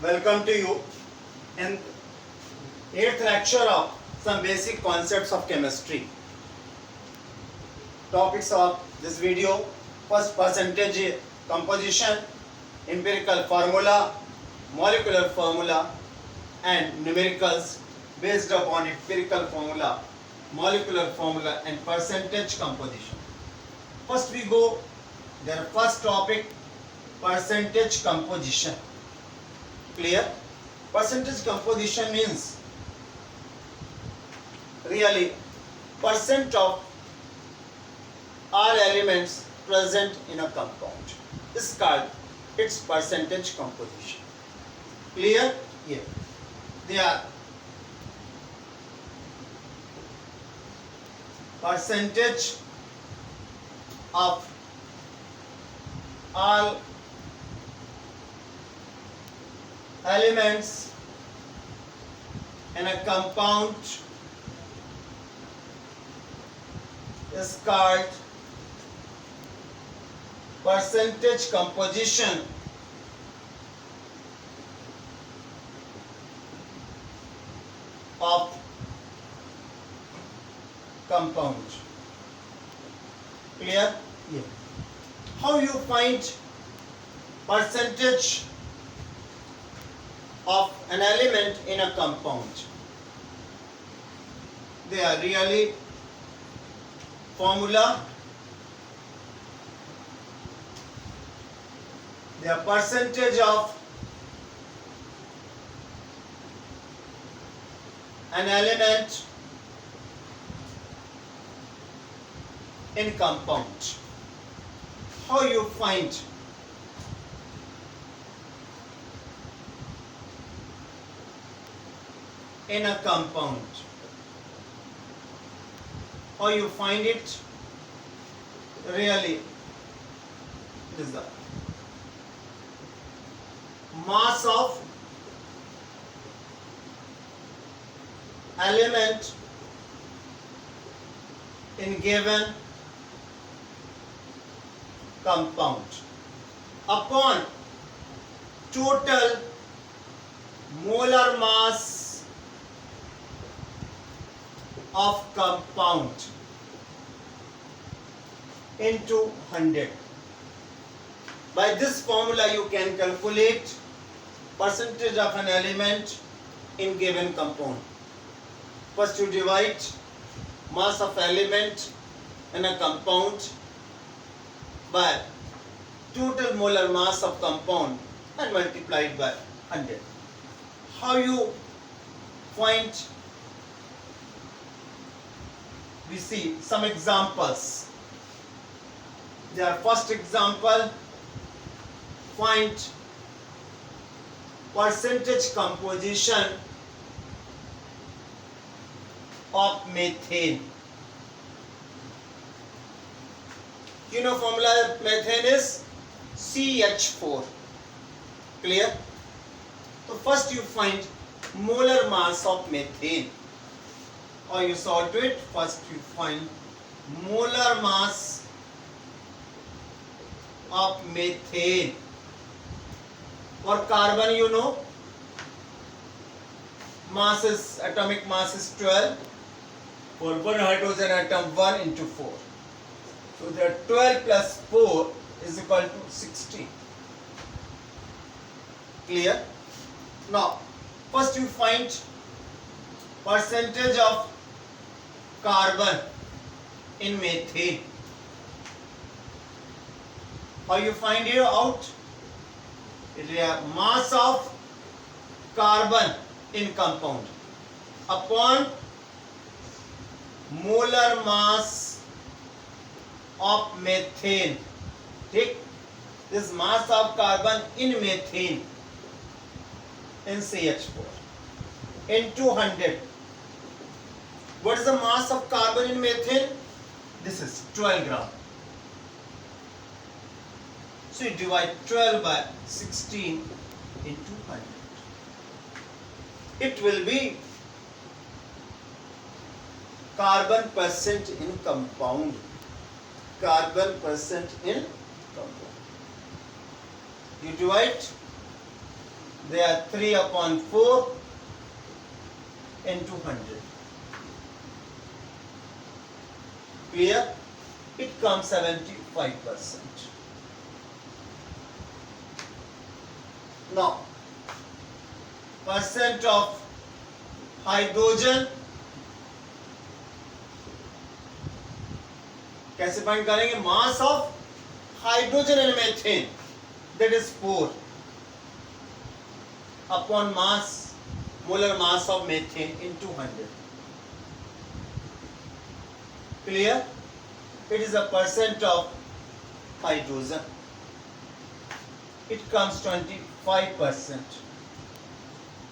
Welcome to you in 8th lecture of some basic concepts of chemistry. Topics of this video: first, percentage composition, empirical formula, molecular formula, and numericals based upon empirical formula, molecular formula, and percentage composition. First we go their first topic, percentage composition. Clear? Percentage composition means really percent of all elements present in a compound. This is called its percentage composition. Clear? Yeah. They are percentage of all elements in a compound is called percentage composition of compound. Clear? Yeah. How you find percentage of an element in a compound? They are really formula. They are percentage of an element in compound. How you find in a compound? How you find it? Really, it is the mass of element in given compound upon total molar mass of compound into 100. By this formula you can calculate percentage of an element in given compound. First you divide mass of element in a compound by total molar mass of compound and multiply it by 100. How you find? We see some examples. Their first example, find percentage composition of methane. You know formula methane is CH4. Clear? So first you find molar mass of methane. Or you solve it, first you find molar mass of methane. For carbon, you know, atomic mass is 12. For one hydrogen atom, 1 into 4. So the 12 plus 4 is equal to 16. Clear? Now, first you find percentage of carbon in methane. How you find it out? It is a mass of carbon in compound upon molar mass of methane. Take this mass of carbon in methane in CH4 into 100. What is the mass of carbon in methane? This is 12 gram. So you divide 12 by 16 into 100. It will be carbon percent in compound. Carbon percent in compound. You divide They are 3 upon 4 into 100. Clear? It comes 75%. Now, percent of hydrogen कैसे find करेंगे? Mass of hydrogen and methane, that is 4 upon mass, molar mass of methane into 100. Clear? It is a percent of hydrogen. It comes 25%.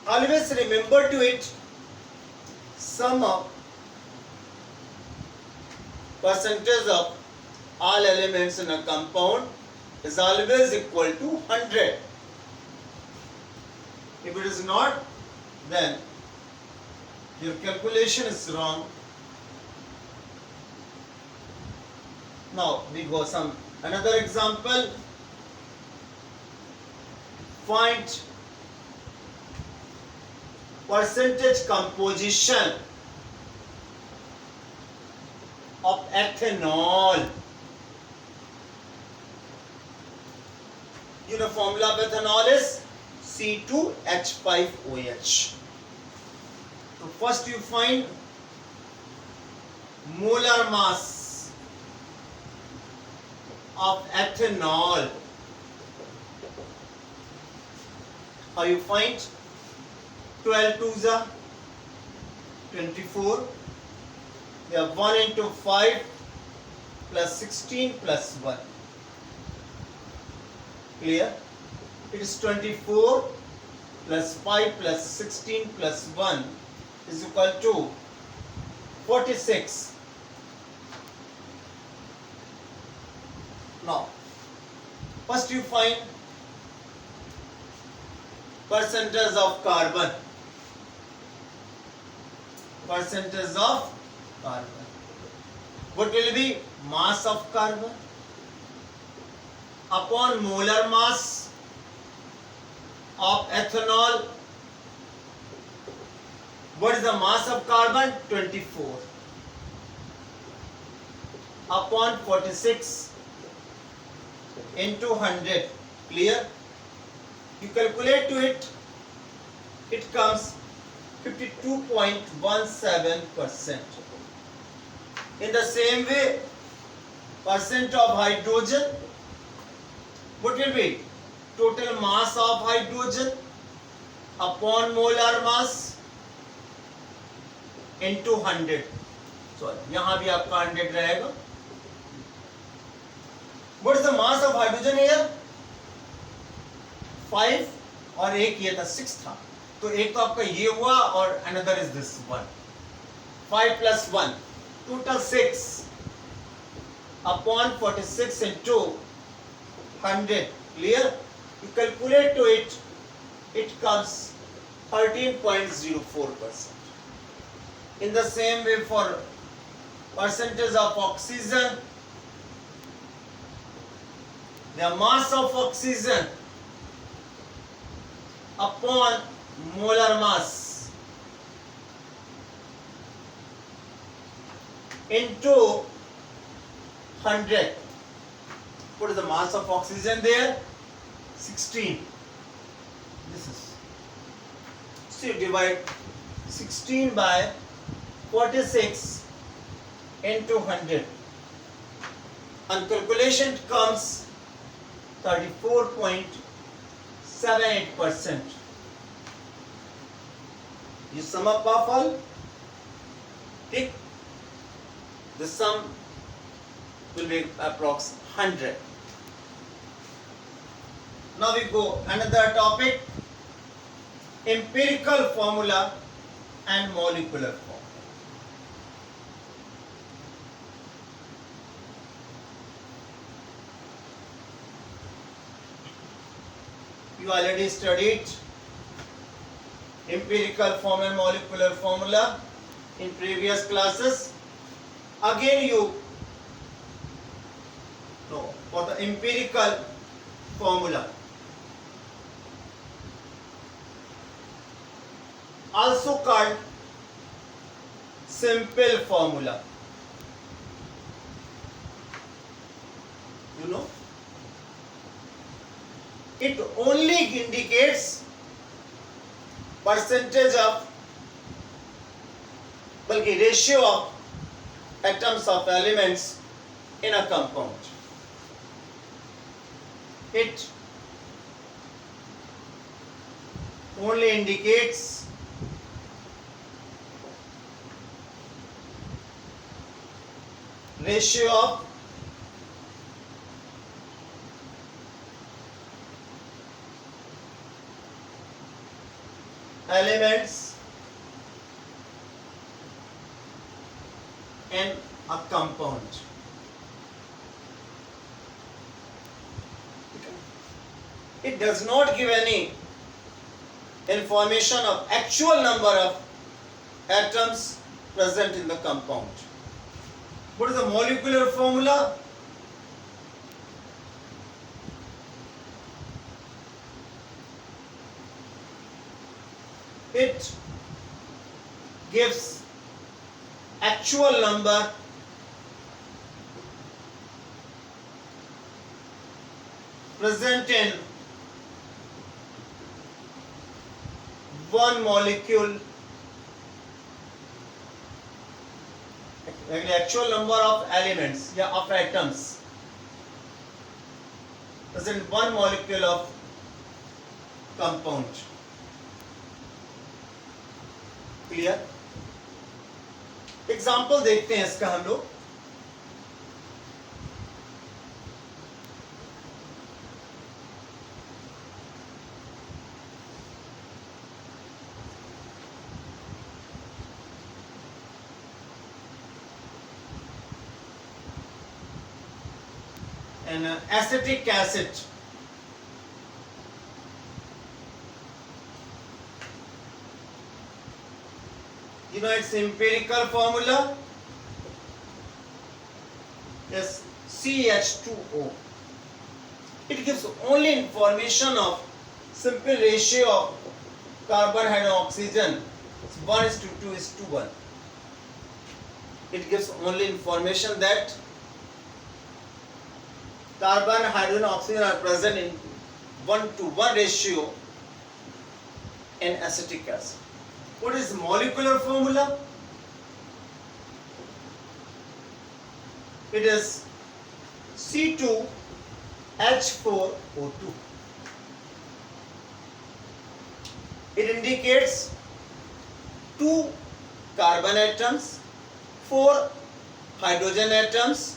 Always remember to it, sum of percentage of all elements in a compound is always equal to 100. If it is not, then your calculation is wrong. Now we go some another example. Find percentage composition of ethanol. You know formula of ethanol is C2H5OH. So first you find molar mass of ethanol. How you find? 12 twos are 24. We have 1 into 5 plus 16 plus 1. Clear? It is 24 plus 5 plus 16 plus 1 is equal to 46. Now, first you find percentage of carbon. Percentage of carbon. What will be mass of carbon upon molar mass of ethanol? What is the mass of carbon? 24 upon 46 into 100. Clear? You calculate to it, it comes 52.17%. In the same way, percent of hydrogen, what will be? Total mass of hydrogen upon molar mass into 100. Sorry, यहाँ भी आपका 100 रहेगा. What is the mass of hydrogen here? 5 और एक ये था 6 था, तो एक तो आपका ये हुआ और another is this one. 5 plus 1 total 6 upon 46 into 100. Clear? You calculate to it, it comes 13.04%. In the same way, for percentage of oxygen, the mass of oxygen upon molar mass into 100. What is the mass of oxygen there? 16. This is. So you divide 16 by 46 into 100. And calculation comes 34.78%. You sum up of all. Tick. The sum will be approx 100. Now we go another topic, empirical formula and molecular formula. You already studied empirical formula and molecular formula in previous classes. Again you know for the empirical formula. also called simple formula. You know, it only indicates percentage of, बल्कि ratio of atoms of elements in a compound. It only indicates ratio of elements in a compound. It does not give any information of actual number of atoms present in the compound. What is the molecular formula? It gives actual number present in one molecule, the actual number of elements, of atoms present in one molecule of compound. Clear? Example देखते हैं इसका हम लोग. An acetic acid, you know its empirical formula is CH2O. It gives only information of simple ratio of carbon and oxygen. It's 1:2:1. It gives only information that carbon, hydrogen, oxygen are present in 1:1 ratio in acetic acid. What is molecular formula? It is C2H4O2. It indicates 2 carbon atoms, 4 hydrogen atoms,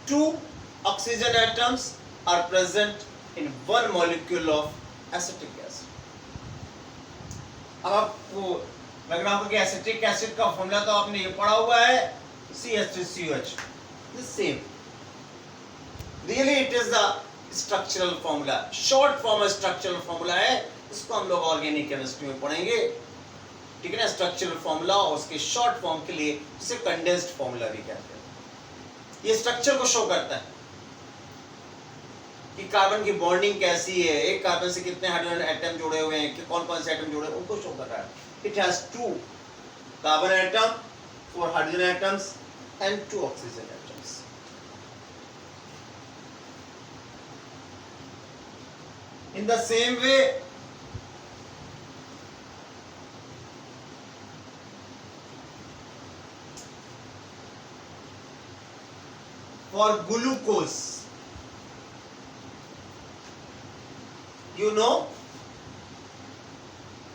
2 oxygen atoms are present in one molecule of acetic acid. अब आपको लग रहा होगा कि acetic acid का formula तो आपने ये पढ़ा हुआ है, CH3COH. The same. Really it is the structural formula. Short form structural formula है. इसको हम लोग ऑर्गेनिक केमिस्ट्री में पढ़ेंगे. ठीक है ना? स्ट्रक्चरल फॉर्मूला और उसके शॉर्ट फॉर्म के लिए इसे कंडेंस्ड फॉर्मूला भी कहते हैं. ये स्ट्रक्चर को शो करता है कि कार्बन की बॉन्डिंग कैसी है, एक कार्बन से कितने हाइड्रोजन एटम जुड़े हुए हैं, कि कौन कौन से एटम जुड़े हैं, उनको शो कर रहा है. It has 2 carbon atom, 4 hydrogen atoms and 2 oxygen atoms. In the same way for glucose, you know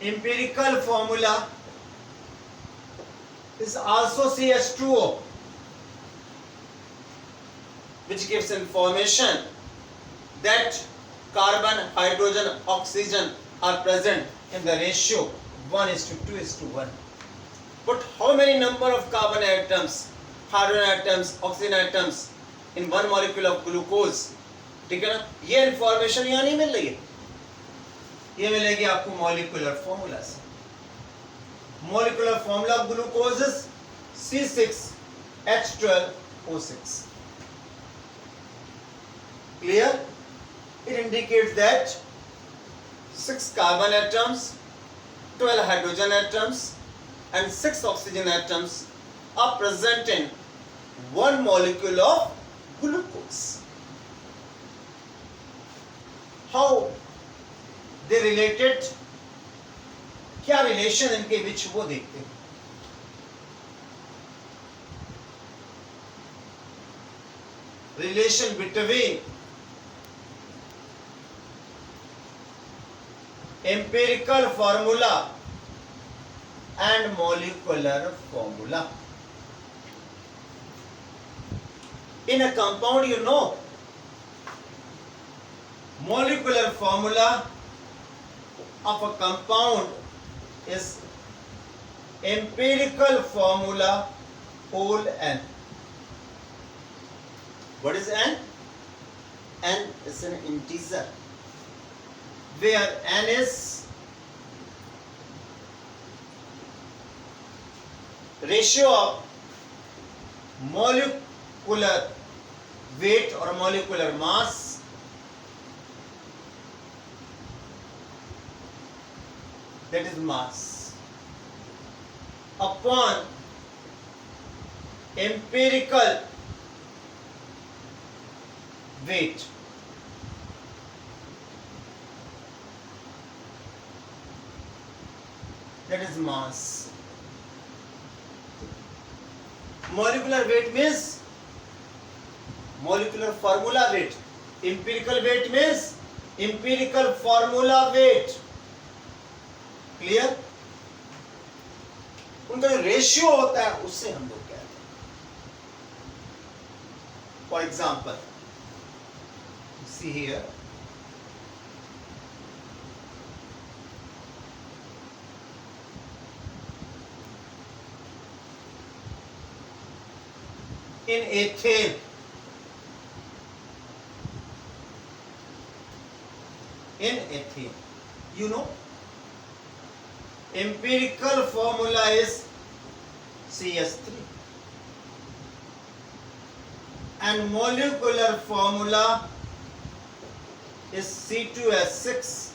empirical formula is also CH2O, which gives information that carbon, hydrogen, oxygen are present in the ratio 1:2:1. But how many number of carbon atoms, hydrogen atoms, oxygen atoms in one molecule of glucose? ठीक है ना? ये information यहाँ नहीं मिल रही है, ये मिलेगी आपको मॉलिक्यूलर फॉर्मूला से. Molecular formula of glucose is C6H12O6. Clear? It indicates that 6 carbon atoms, 12 hydrogen atoms and 6 oxygen atoms are present in one molecule of glucose. How they related? क्या रिलेशन इनके बीच वो देखते हैं. Relation between empirical formula and molecular formula. In a compound, you know, molecular formula of a compound is empirical formula whole n. What is n? N is an integer, where n is ratio of molecular weight or molecular mass that is mass upon empirical weight. That is mass. Molecular weight means molecular formula weight. Empirical weight means empirical formula weight. Clear? उनका जो ratio होता है उससे हम लोग कहते हैं. For example, see here. In ethane, you know, empirical formula is CS3 and molecular formula is C2H6.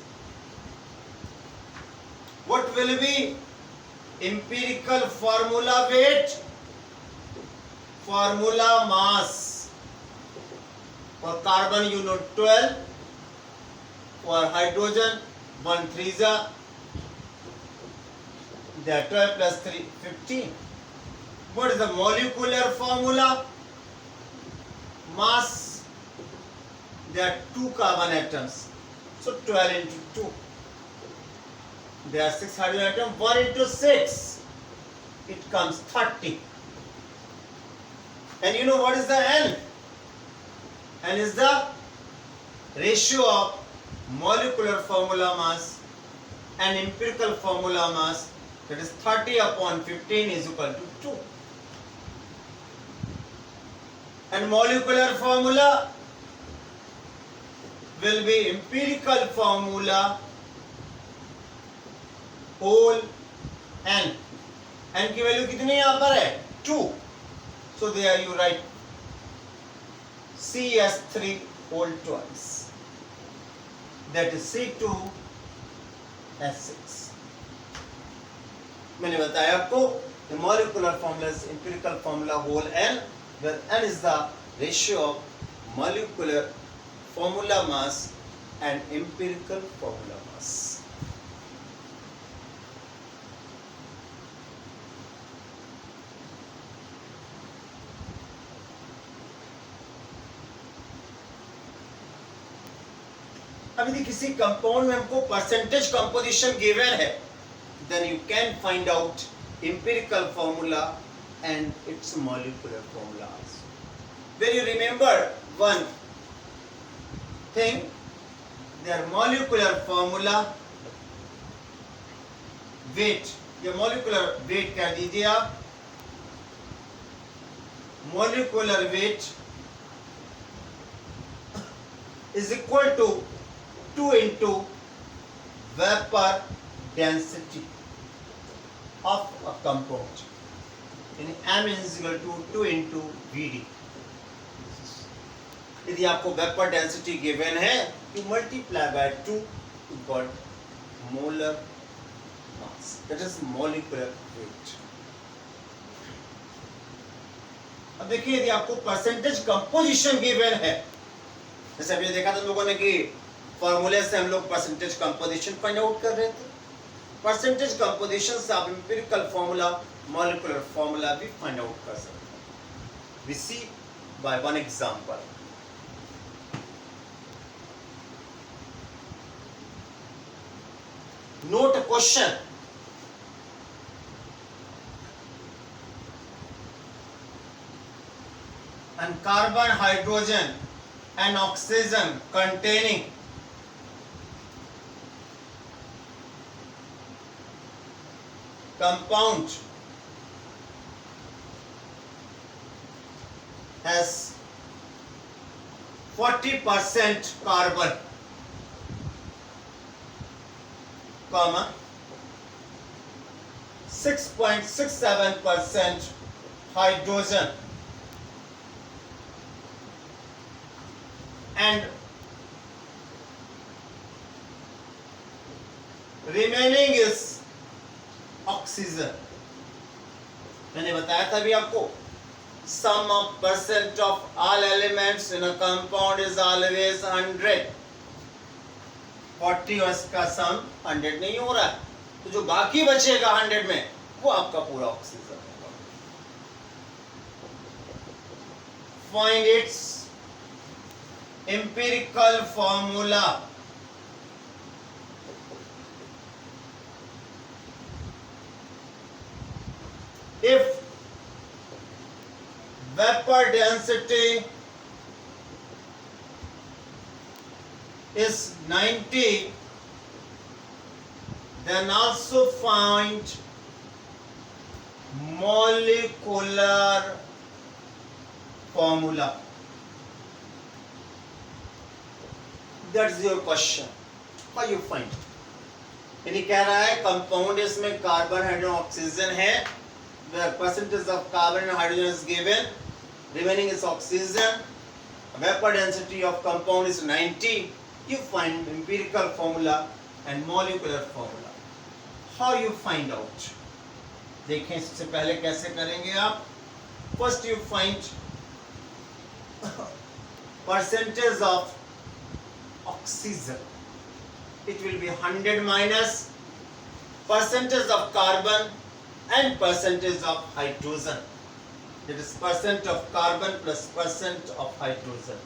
What will be empirical formula weight? Formula mass. For carbon you know 12, for hydrogen 1 3s are, they are 12 plus 3 15. What is the molecular formula? Mass, there are 2 carbon atoms, so 12 into 2. There are 6 hydrogen atoms, 1 into 6, it comes 30. And you know what is the N? N is the ratio of molecular formula mass and empirical formula mass, that is 30 upon 15 is equal to 2. And molecular formula will be empirical formula whole n. n की value कितनी यहाँ पर है? 2. So there you write CS3 whole twice. That is C2H6. मैंने बताया आपको the molecular formula is empirical formula whole n, where n is the ratio of molecular formula mass and empirical formula mass. अब यदि किसी compound में हमको percentage composition given है, then you can find out empirical formula and its molecular formula also. Where you remember one thing, their molecular formula weight, ये molecular weight कह दीजिए आप, molecular weight is equal to 2 into vapor density of a compound. यानी m is equal to 2 into Vd. यदि आपको vapour density given है, you multiply by 2, you got molar mass. That is molecular weight. अब देखिए यदि आपको percentage composition given है, जैसे अभी देखा था लोगों ने कि फॉर्मूले से हम लोग परसेंटेज कंपोजिशन फाइंड आउट कर रहे थे. परसेंटेज कंपोजिशन से आप एम्पिरिकल फॉर्मूला, मॉलिक्यूलर फॉर्मूला भी फाइंड आउट कर सकते हैं. We see by one example. Note a question. And carbon, hydrogen and oxygen containing compound has 40% carbon, comma 6.67% hydrogen and remaining is oxygen. मैंने बताया था अभी आपको, sum of percent of all elements in a compound is always 100. 40 और इसका सम 100 नहीं हो रहा है, तो जो बाकी बचेगा 100 में वो आपका पूरा ऑक्सीजन होगा. Find its empirical formula. If vapor density is 90, then also find molecular formula. That's your question. How you find? यानी कह रहा है कंपाउंड इसमें कार्बन, हाइड्रोजन, ऑक्सीजन है. The percentage of carbon and hydrogen is given. Remaining is oxygen. Vapor density of compound is 90. You find empirical formula and molecular formula. How you find out? देखें इससे पहले कैसे करेंगे आप. First you find percentage of oxygen. It will be 100 minus percentage of carbon and percentage of hydrogen. That is percent of carbon plus percent of hydrogen.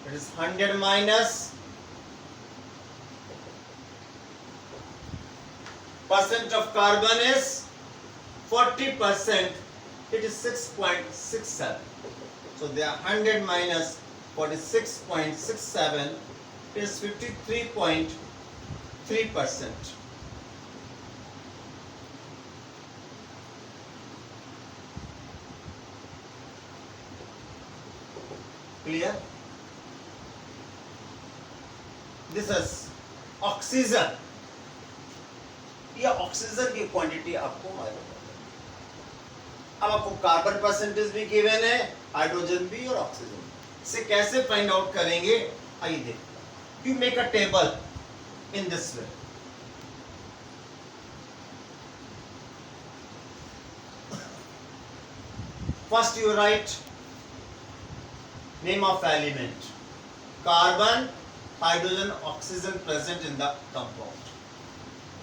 It is 100 minus percent of carbon is 40%. It is 6.67. So they are 100 minus 46.67 is 53.3%. Clear? This is oxygen. ये oxygen की quantity आपको मालूम है. अब आपको carbon percentage भी given है, hydrogen भी और ऑक्सीजन. इसे कैसे फाइंड आउट करेंगे आइए देखते हैं. You make a table in this way. First you right name of element, carbon, hydrogen, oxygen present in the compound.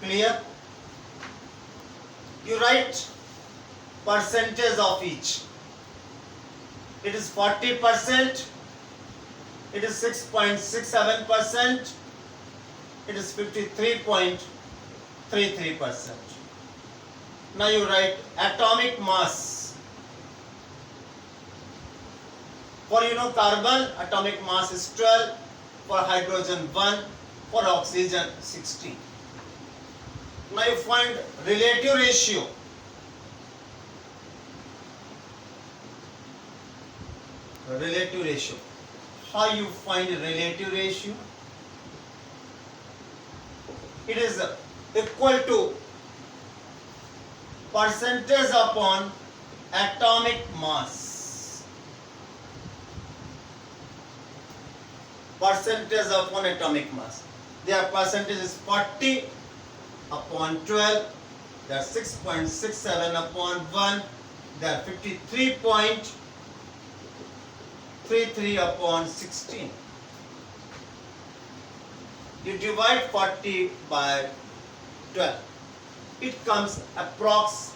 Clear? You write percentage of each. It is 40%, it is 6.67%, it is 53.33%. Now you write atomic mass. For carbon, atomic mass is 12, for hydrogen 1, for oxygen 16. Now you find relative ratio. Relative ratio. How you find relative ratio? It is equal to percentage upon atomic mass. Percentage upon atomic mass. Their percentage is 40 upon 12, that's 6.67 upon 1, that's 53.33 upon 16. You divide 40 by 12. It comes approx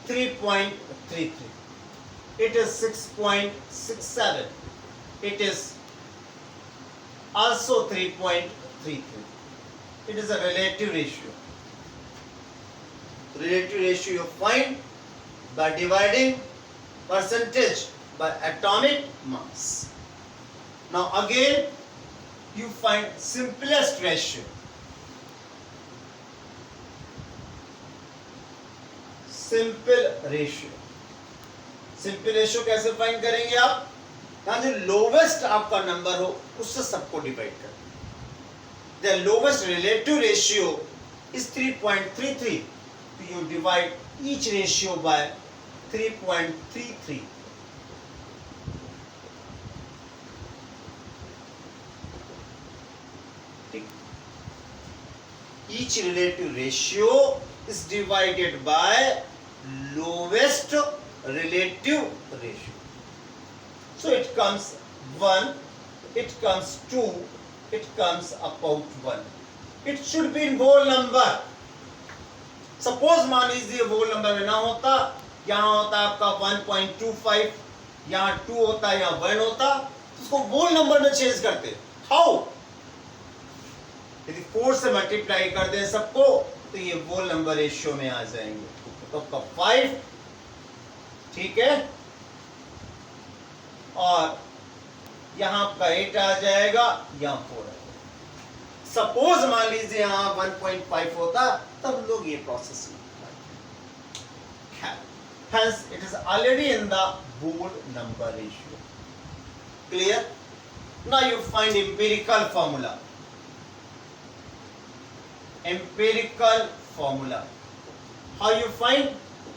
3.33. It is 6.67. It is also 3.33. It is a relative ratio. Relative ratio you find by dividing percentage by atomic mass. Now again you find simplest ratio. Simple ratio. Simple ratio कैसे find करेंगे आप? यहाँ जो lowest आपका number हो उससे सबको divide कर. The lowest relative ratio is 3.33. So you divide each ratio by 3.33. Each relative ratio is divided by lowest relative ratio. So it comes 1, it comes 2, it comes about 1. It should be in whole number. Suppose मान लीजिए whole number में ना होता, यहाँ होता आपका 1.25, यहाँ 2 होता, यहाँ 1 होता, तो उसको whole number में change करते. How? यदि 4 से मल्टीप्लाई कर दें सबको तो ये whole number रेशियो में आ जाएंगे. तो आपका 5, ठीक है, और यहाँ आपका 8 आ जाएगा, यहाँ 4 आ जाएगा. सपोज मान लीजिए यहाँ 1.5 होता तब लोग ये प्रोसेस करते. Hence it is already in the whole number ratio. Clear? Now you find empirical formula. Empirical formula. How you find?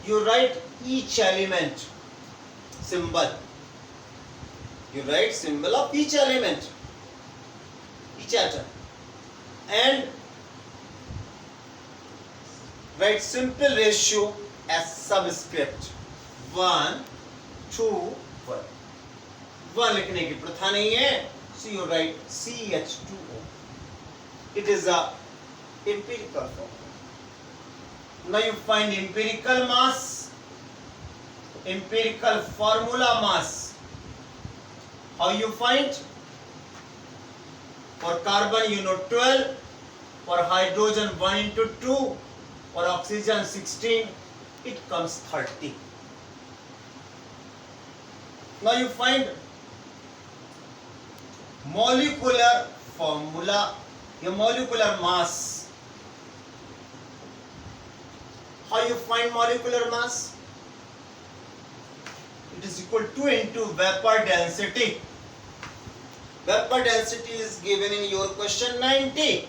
You write each element symbol. You write symbol of each element, each atom, and write simple ratio as subscript 1, 2, 1. 1 लिखने की प्रथा नहीं है, so you write CH2O. It is a empirical formula. Now you find empirical mass, empirical formula mass. How you find? For carbon you know 12, for hydrogen 1 into 2, for oxygen 16, it comes 30. Now you find molecular formula, the molecular mass. How you find molecular mass? It is equal to into vapor density. Vapor density is given in your question 90.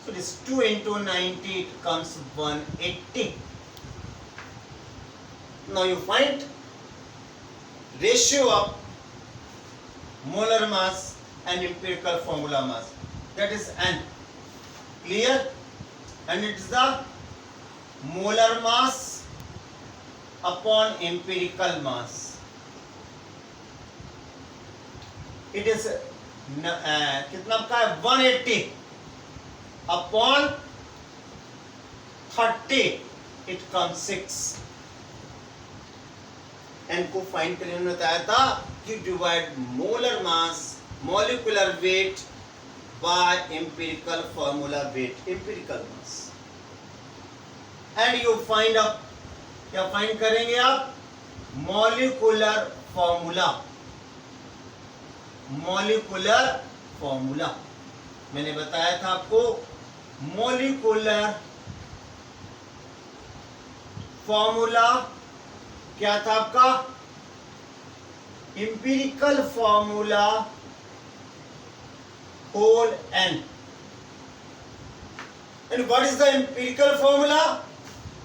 So this 2 into 90, it comes 180. Now you find ratio of molar mass and empirical formula mass. That is N. Clear? And it is the molar mass upon empirical mass. It is कितना का है 180 upon 30, it comes 6. N को find करने में बताया था कि divide molar mass, molecular weight by empirical formula weight, empirical mass. And you find up, क्या फाइंड करेंगे आप? Molecular formula. Molecular formula. मैंने बताया था आपको molecular formula क्या था आपका? Empirical formula whole N. And what is the empirical formula?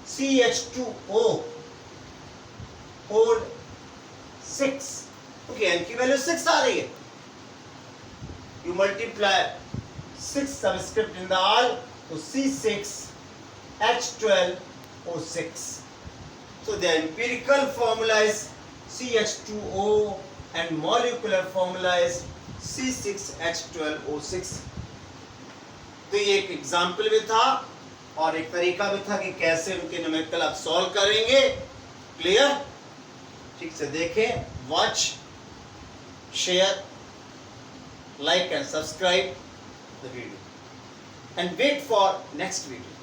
CH2O whole 6. Okay, N की वैल्यू 6 आ रही है. You multiply 6 subscript in the all, so C6H12O6. So the empirical formula is CH2O and molecular formula is C6H12O6. तो ये एक example भी था और एक तरीका भी था कि कैसे उनके न्यूमेरिकल आप सॉल्व करेंगे. क्लियर? ठीक से देखें, watch, share, like and subscribe the video and wait for next video.